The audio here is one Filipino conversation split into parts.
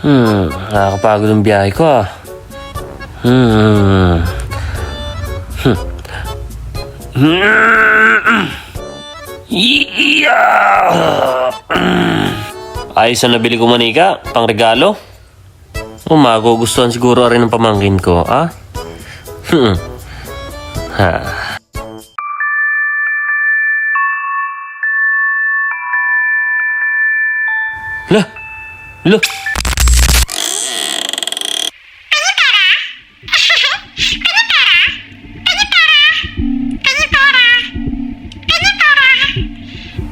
Nakakapagod ang biyahe ko ah. Ayos na nabili ko manika, pang regalo. Magugustuhan siguro rin ng pamangkin ko, ah? Lah! Lah!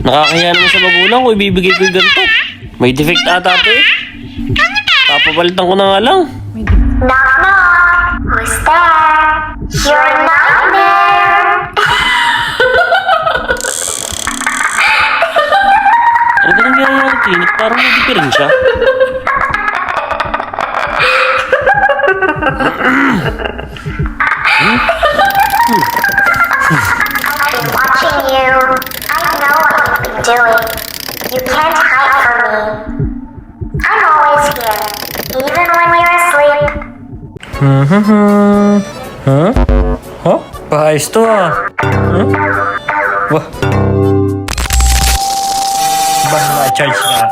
Nakakaya naman sa magulang ko, ibibigay ko yung ganito. May defect ata ito eh. Papapalitan ko na nga lang. Knock knock! Who's there? Your nightmare! Ano ba nangyayari, Tinik? Parang hindi pa rin siya. I've been watching you. I know what you've been doing. You can't hide from me. I'm always here, even when you're asleep. Huh? Paayos to ah. Wah. Ba, na-charge na.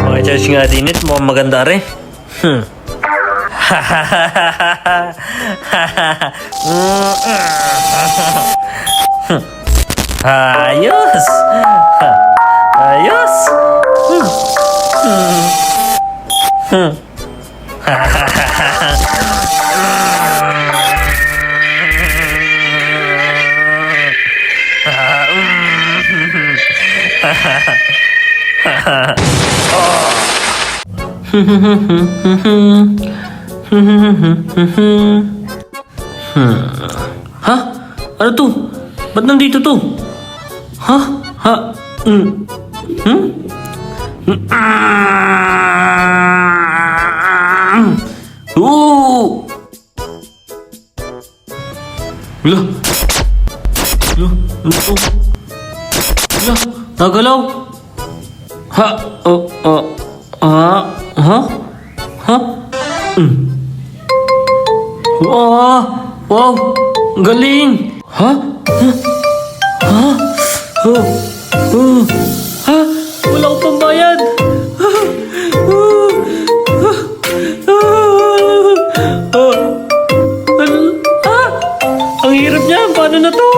Mga charge nga din it, mukhang maganda rin. Ayos! Ayos! Ha? Ano to? Ba't nandito to? Ha? Ha? Oo! Wala! Wala! Ano to? Wala! Nagalaw! Ha? Ha? Ha? Wow! Galing! Ha? Ha? Ha? Wala akong pambayad! Ang hirap niya! Paano na to?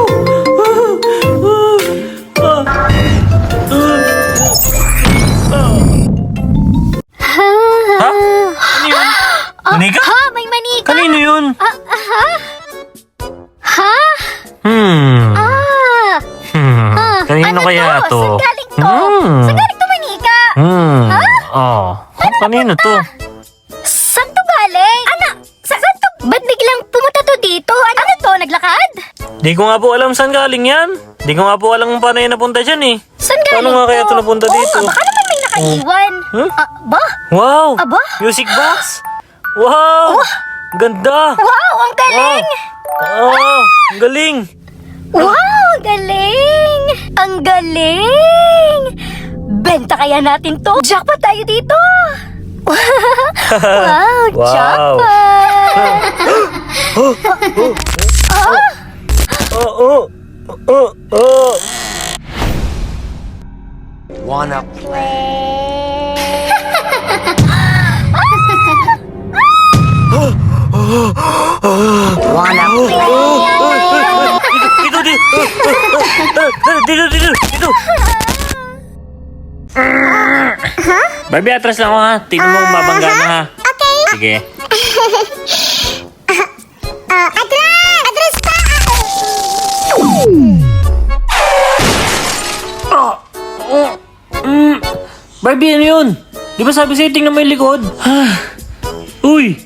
Ha? Ano yun? Manika? Ha? May manika? Kanino yun? Ha? Kanino Ano kaya to? Saan galing to? Saan galing to manika? Kanino to? Saan to galing? Saan to? Ba't biglang pumunta to dito? Ano to? Naglakad? Di ko nga po alam saan galing yan. Di ko nga po alam kung paano yan napunta dyan eh. Saan galing Paano nga kaya to napunta dito? Baka naman may nakaiwan. Ba? Wow! Aba? Music box! Wow! Ganda! Wow, ang galing! Ang galing! Wow, ang galing! Ang galing! Benta kaya natin to? Jackpot tayo dito! Wow, Wow. jackpot! Wanna Dito! Barbie, atras lang ako ha. Tingnan mo kung mabangga na ha. Okay. Sige. Atras pa! Barbie, ano yun? Di ba sabi sa'yo tingnan mo yung likod? Uy!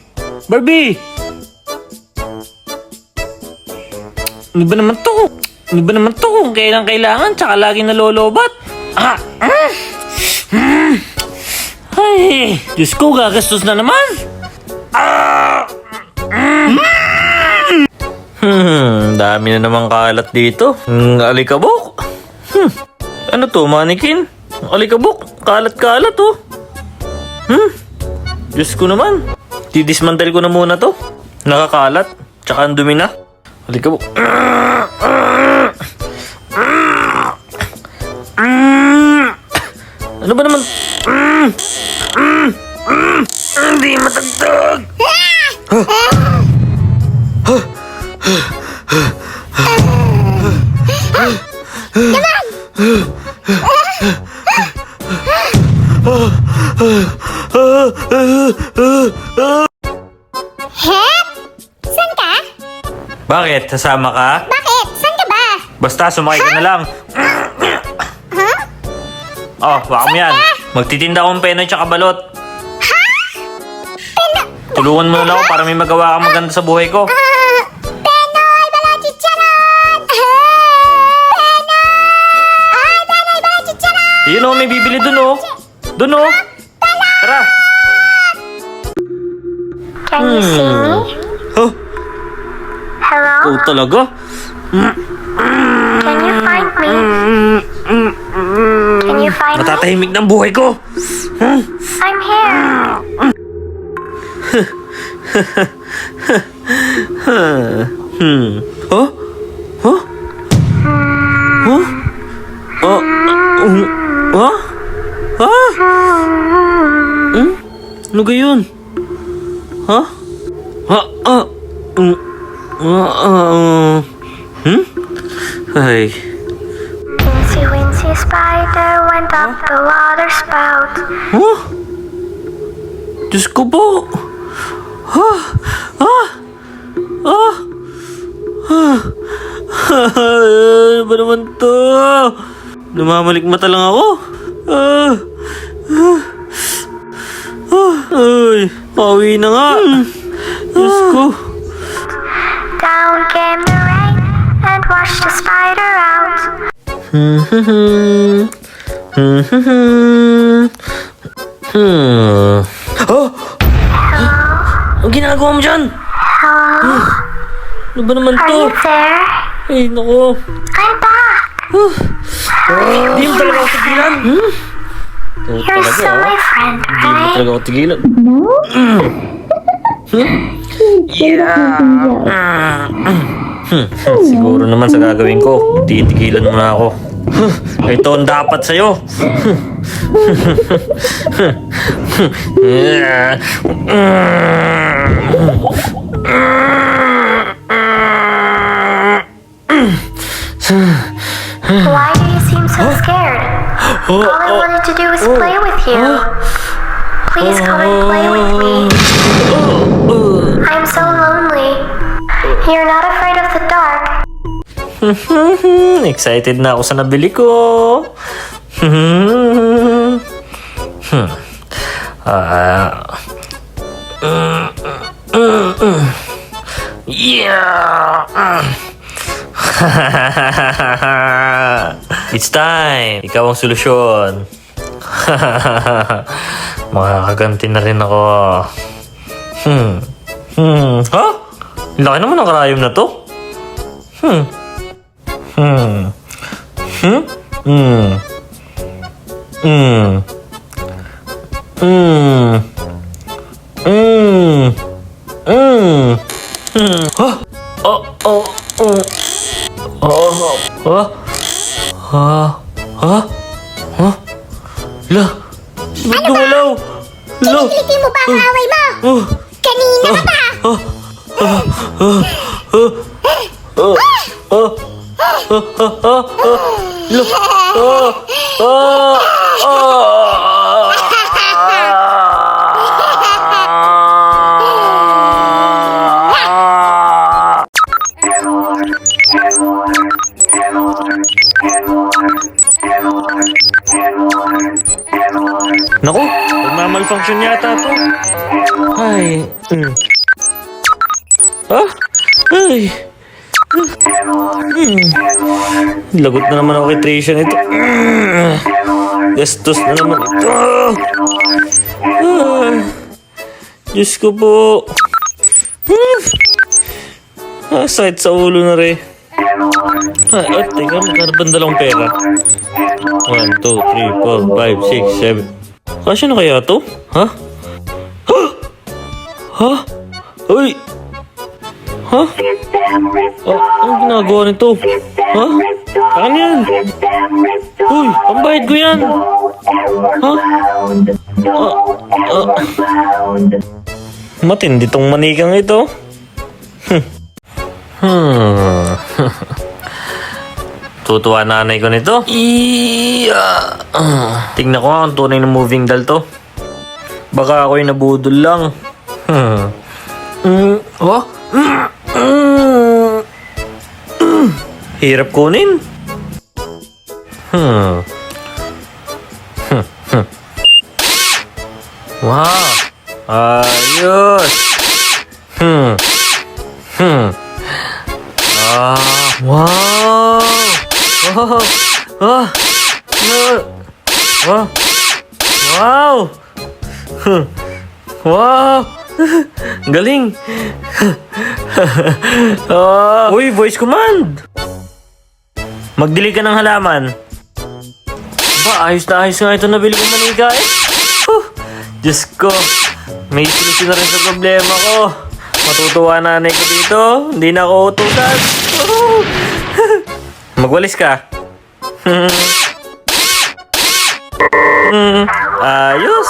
Barbie! Ano ba naman to? Ano ba naman to kung kailan kailangan tsaka lagi nalolobat? Ay, Diyos ko, gagastos na naman. Dami na namang kalat dito. Alikabok. Ano to, mannequin? Alikabok, kalat-kalat oh. Diyos ko naman. Didismantle ko na muna to. Nakakalat, tsaka ang dumi na. Alikabok. Ano ba naman? Hindi matagtag. Hep? Saan ka? Bakit? Sasama ka? Bakit? Saan ka ba? Basta sumakay ka na lang. Oh, baka mo yan. Magtitinda akong penoy tsaka balot. Tulungan mo na lang ako para may magawa kang maganda sa buhay ko. Penoy! Balot chicharon! Penoy! Penoy! Balot chicharon! Yun oh, may bibili dun oh. Dun oh. Tara. Can you see me? Huh? Hello? Oh, talaga? Can you find me? Can you find me? Natatahimik ng buhay ko. I'm here. Huh? Huh? Huh? Ano gayon? Ha? Ay. Wincy wincy spider went up the water spout. Huh? Diyos ko po. Ano ba naman to? Namamalik mata lang ako. Ay, pauwi na nga. Diyos ko. Down came the rain and washed the spider out. Oh! Ang ginagawa mo dyan? Hello? Ano ba naman Are to? you there? Ay, naku. I'm back. Hindi mo talaga ako tigilan. You're still my friend, Hindi mo right? talaga ako tigilan. Siguro naman sa gagawin ko, titigilan mo na ako. Ito ang dapat sa'yo. Why do you seem so scared? All I wanted to do was play with you. Please come and play with me. I'm so lonely. You're not afraid of the dark. Excited na ako sa nabili ko. Yeah! It's time! Ikaw ang solusyon. Makakaganti na rin ako. Ha? Laki naman ang karayom na to. La, ba't gumalaw? La, Kiliti mo pa ang away mo! Kanina ka pa! Naku, nagmamalfunction yata to. Ay. Ay. Lagot na naman ako kay Tricia nito. Gastos na naman ito. Diyos ko po. Sakit sa ulo na rin. Teka, magkano ba dalawang pera? 1, 2, 3, 4, 5, 6, 7. Kasya na kaya to? Ha? Ha? Uy! Ha? Anong ginagawa nito? Ha? Akin yan! Uy! Pambayad ko yan! Ha? Matindi tong manikang ito. Tutuwa nanay ko nito. Tingnan ko nga kung tunay na moving doll to. Baka ako'y nabudol lang. Hirap kunin. Wow. Ayos. Wow. Wow. Wow. Galing. Uy, voice command. Magdilig ka ng halaman. Ba, ayos na ayos nga ito nabili kong manika eh. Diyos ko, may solusyon na rin sa problema ko. Matutuwa nanay ko dito. Hindi na ako utusan. Magwalis ka. Ayos.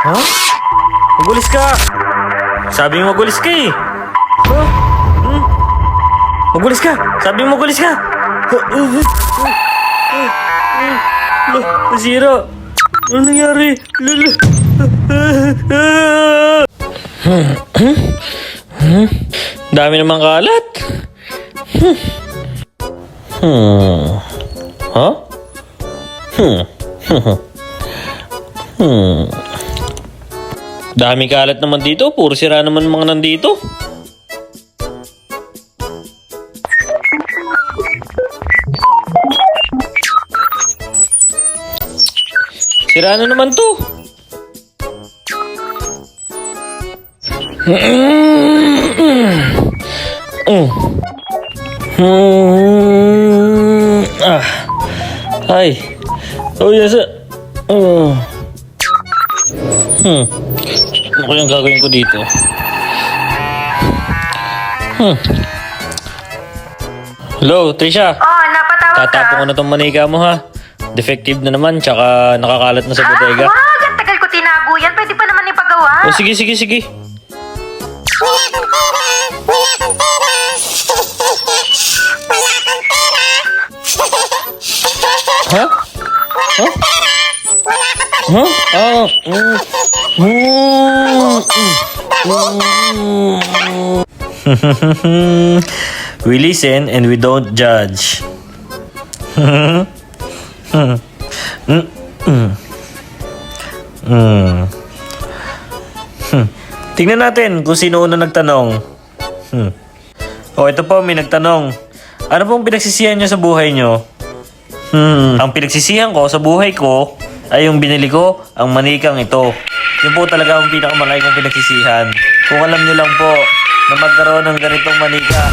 Ha? Magwalis ka. Sabi mo magwalis ka eh. Magwalis ka. Sabi mo magwalis ka. Nasira. Ano nangyari? Dami namang kalat. Ha? Dami kalat naman dito. Puro sira naman mga nandito. Sira na naman to. Ay. Oh, yes. Ano kayang gagawin ko dito? Hello, Trisha. Napatawag ka. Tatapon ko na tong manika mo ha. Defective na naman, tsaka nakakalat na sa bodega. Wag! Ang tagal ko tinago yan. Pwede pa naman ipagawa. Oh, sige. Ha? We listen and we don't judge. Tingnan natin kung sino una nagtanong. Ito po, may nagtanong. Ano pong pinagsisihan nyo sa buhay nyo? Ang pinagsisihan ko sa buhay ko ay yung binili ko, ang manikang ito. Yun po talaga ang pinakamalaki kong pinagsisihan. Kung alam nyo lang po na magkaroon ng ganitong manika,